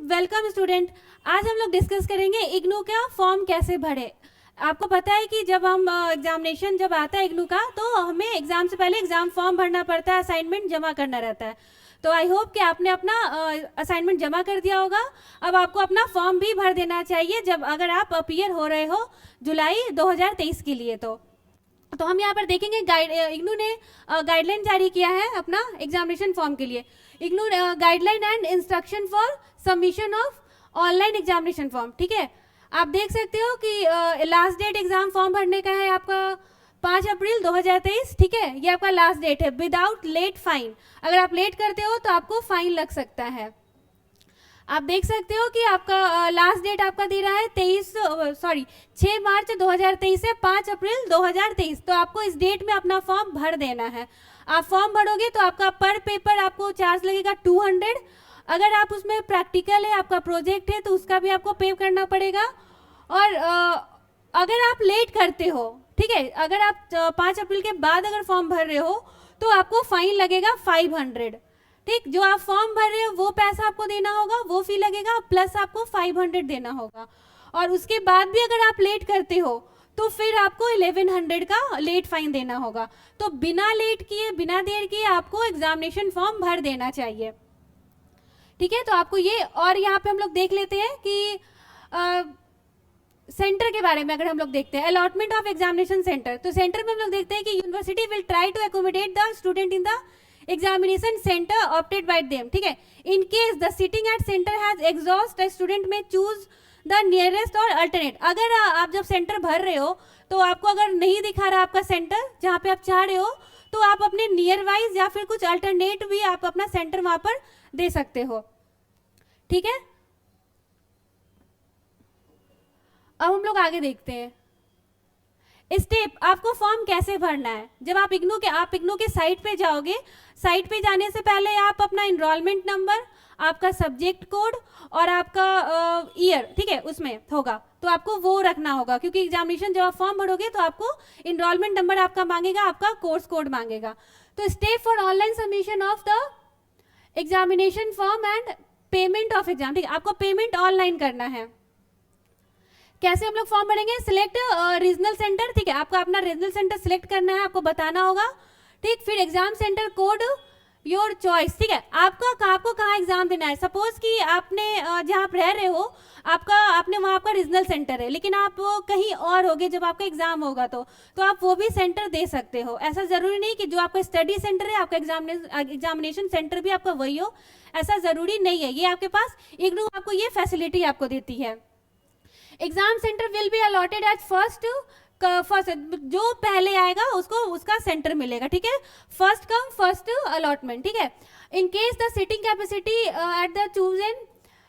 Welcome student. आज हम लोग डिस्कस करेंगे इग्नू का फॉर्म कैसे भरे। आपको पता है कि जब हम एग्जामिनेशन जब आता है इग्नू का, तो हमें एग्जाम से पहले एग्जाम फॉर्म भरना पड़ता है, असाइनमेंट जमा करना रहता है। तो आई होप कि आपने अपना असाइनमेंट जमा कर दिया होगा। अब आपको अपना फॉर्म भी भर देना चाहिए जब अगर आप अपीयर हो रहे हो जुलाई 2023 के लिए। तो हम यहाँ पर देखेंगे इग्नू ने गाइडलाइन जारी किया है अपना एग्जामिनेशन फॉर्म के लिए। IGNOU guideline and instruction for submission of online examination form. ठीक है, आप देख सकते हो कि लास्ट डेट एग्जाम फॉर्म भरने का है आपका 5 अप्रैल 2023। ठीक है, ये आपका लास्ट डेट है विदाउट लेट फाइन। अगर आप लेट करते हो तो आपको फाइन लग सकता है। आप देख सकते हो कि आपका लास्ट डेट आपका दे रहा है 6 मार्च 2023 से 5 अप्रैल 2023। तो आपको इस डेट में अपना फॉर्म भर देना है। आप फॉर्म भरोगे तो आपका पर पेपर आपको चार्ज लगेगा 200। अगर आप उसमें प्रैक्टिकल है, आपका प्रोजेक्ट है, तो उसका भी आपको पे करना पड़ेगा। और अगर आप लेट करते हो, ठीक है, अगर आप 5 अप्रैल के बाद अगर फॉर्म भर रहे हो तो आपको फाइन लगेगा 500। ठीक, जो आप फॉर्म भर रहे हो वो पैसा आपको देना होगा, वो फी लगेगा, प्लस आपको 500 देना होगा। और उसके बाद भी अगर आप लेट करते हो तो फिर आपको 1100 का लेट फाइन देना होगा। तो बिना लेट किए, बिना देर किए आपको एग्जामिनेशन फॉर्म भर देना चाहिए। ठीक है, तो आपको ये, और यहाँ पे हम लोग देख लेते हैं कि सेंटर के बारे में अगर हम लोग देखते हैं, अलॉटमेंट ऑफ एग्जामिनेशन सेंटर। तो सेंटर में हम लोग देखते हैं कि university will try to accommodate the student in the examination centre opted by them. ठीक है, in case the sitting at centre has exhaust the student may choose the nearest और अल्टरनेट। अगर आप जब सेंटर भर रहे हो तो आपको अगर नहीं दिखा रहा आपका सेंटर जहाँ पे आप चाह रहे हो, तो आप अपने नियर वाइज या फिर कुछ अल्टरनेट भी आप अपना सेंटर वहां पर दे सकते हो। ठीक है, अब हम लोग आगे देखते हैं स्टेप, आपको फॉर्म कैसे भरना है। जब आप इग्नू के साइट पे जाओगे, साइट पे जाने से पहले आप अपना इनरोलमेंट नंबर, आपका सब्जेक्ट कोड और आपका ईयर, ठीक है, उसमें होगा, तो आपको वो रखना होगा। क्योंकि एग्जामिनेशन जब आप फॉर्म भरोगे तो आपको इनरोलमेंट नंबर आपका मांगेगा, आपका कोर्स कोड मांगेगा। तो step for online submission of the examination form and payment of exam. ठीक है, आपको पेमेंट ऑनलाइन करना है। कैसे हम लोग फॉर्म भरेंगे, सिलेक्ट रीजनल सेंटर। ठीक है, आपका अपना रीजनल सेंटर सिलेक्ट करना है, आपको बताना होगा। ठीक, फिर exam centre code your choice. ठीक है, आपको कहाँ एग्जाम देना है। सपोज कि आपने जहाँ आप रह रहे हो आपने वहाँ आपका रीजनल सेंटर है, लेकिन आप कहीं और होगे जब आपका एग्जाम होगा तो आप वो भी सेंटर दे सकते हो। ऐसा जरूरी नहीं कि जो आपका स्टडी सेंटर है आपका एग्जामिनेशन सेंटर भी आपका वही हो, ऐसा जरूरी नहीं है। ये आपके पास इग्नू आपको ये फैसिलिटी आपको देती है। Exam centre will be allotted as first, जो पहले आएगा उसको उसका सेंटर मिलेगा। ठीक है, फर्स्ट कम फर्स्ट अलॉटमेंट। ठीक है, in case the seating capacity at the chosen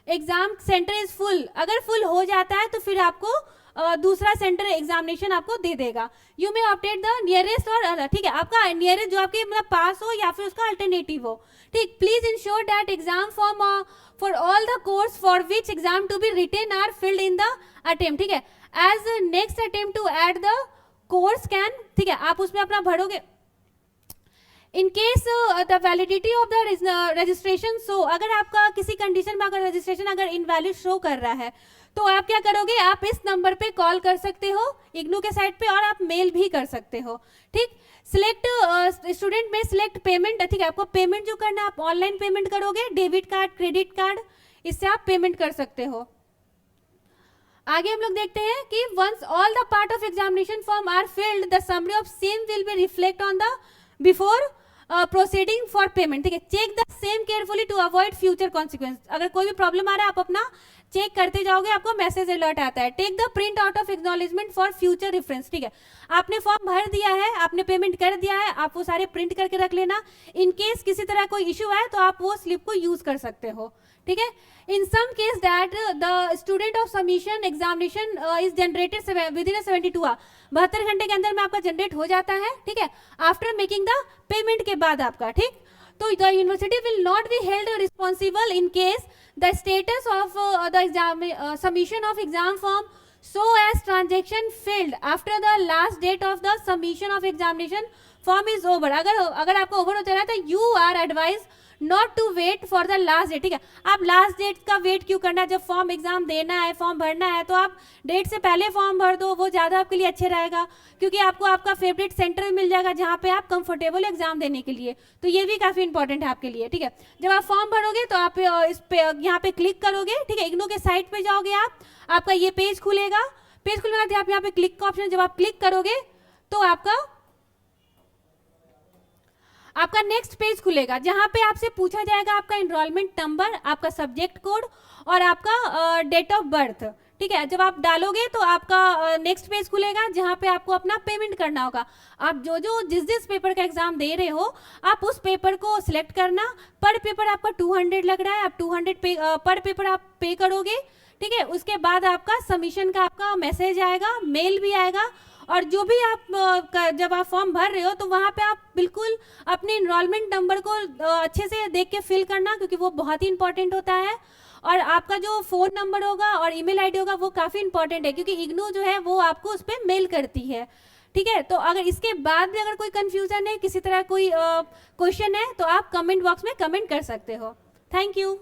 exam centre is full, अगर फुल हो जाता है तो फिर आपको दूसरा सेंटर एग्जामिनेशन आपको दे देगा। You may opted the nearest और, ठीक है, आपका नियरेस्ट जो आपके मतलब पास हो या फिर उसका अल्टरनेटिव हो। ठीक, please ensure that exam form for all the course for which exam to be written are filled in the attempt. ठीक है, as next attempt to add the course can, ठीक है, आप उसमें अपना भरोगे। In case the validity of the registration show, अगर आपका किसी कंडीशन में अगर रजिस्ट्रेशन अगर इनवैलिड शो कर रहा है तो आप क्या करोगे, आप इस नंबर पे कॉल कर सकते हो इग्नू के साइट पे, और आप मेल भी कर सकते हो। ठीक, सिलेक्ट स्टूडेंट में सिलेक्ट पेमेंट। ठीक है, आपको पेमेंट जो करना है आप ऑनलाइन पेमेंट करोगे, डेबिट कार्ड, क्रेडिट कार्ड, इससे आप पेमेंट कर सकते हो। आगे हम लोग देखते हैं कि once all the part of examination form are filled the summary of same will be reflect on the before proceeding for payment. ठीक है, check the same carefully to avoid future consequence. अगर कोई भी प्रॉब्लम आ रहा है आप अपना check करते जाओगे, आपको मैसेज अलर्ट आता है। Take the print out of acknowledgement for future reference. ठीक है, आपने फॉर्म भर दिया है, आपने पेमेंट कर दिया है, आप वो सारे प्रिंट करके रख लेना। इन केस किसी तरह कोई इशू है तो आप वो स्लिप को यूज कर सकते हो। ठीक है, in some case that the student of submission examination is generated within 72 hour, 72 घंटे के अंदर में आपका जनरेट हो जाता है। ठीक है, आफ्टर मेकिंग द पेमेंट के बाद आपका। ठीक, तो the university will not be held responsible in case the status of the exam submission of exam form so as transaction failed after the last date of the submission of examination form is over। अगर आपका over हो जा रहा है तो you are advised not to wait for the last date, ठीक है। आप लास्ट डेट का वेट क्यों करना है? जब फॉर्म एग्जाम देना है, फॉर्म भरना है, तो आप डेट से पहले फॉर्म भर दो, वो ज़्यादा आपके लिए अच्छे रहेगा, क्योंकि आपको आपका फेवरेट सेंटर मिल जाएगा जहाँ पे आप कंफर्टेबल एग्जाम देने के लिए। तो ये भी काफ़ी इंपॉर्टेंट है आपके लिए, ठीक है। जब आप फॉर्म भरोगे तो आप इस पे यहाँ पे क्लिक करोगे, ठीक है, इग्नू के साइट पे जाओगे आप, आपका ये पेज खुलेगा। पेज खुलने के बाद आप यहाँ पे क्लिक का ऑप्शन, जब आप क्लिक करोगे तो आपका नेक्स्ट पेज खुलेगा, जहां पे आपसे पूछा जाएगा आपका एनरोलमेंट नंबर, आपका सब्जेक्ट कोड और आपका डेट ऑफ बर्थ, ठीक है। जब आप डालोगे तो आपका नेक्स्ट पेज खुलेगा, जहां पे आपको अपना पेमेंट करना होगा। आप जिस पेपर का एग्जाम दे रहे हो, आप उस पेपर को सिलेक्ट करना। पर पेपर आपका 200 लग रहा है, आप 200 पर पेपर आप पे करोगे, ठीक है। उसके बाद आपका सबमिशन का आपका मैसेज आएगा, मेल भी आएगा, और जो भी आप जब आप फॉर्म भर रहे हो तो वहाँ पे आप बिल्कुल अपने इनरोलमेंट नंबर को अच्छे से देख के फिल करना, क्योंकि वो बहुत ही इंपॉर्टेंट होता है। और आपका जो फ़ोन नंबर होगा और ईमेल आईडी होगा वो काफ़ी इंपॉर्टेंट है, क्योंकि इग्नू जो है वो आपको उस पर मेल करती है, ठीक है। तो अगर इसके बाद भी अगर कोई कन्फ्यूज़न है, किसी तरह कोई क्वेश्चन है, तो आप कमेंट बॉक्स में कमेंट कर सकते हो। Thank you.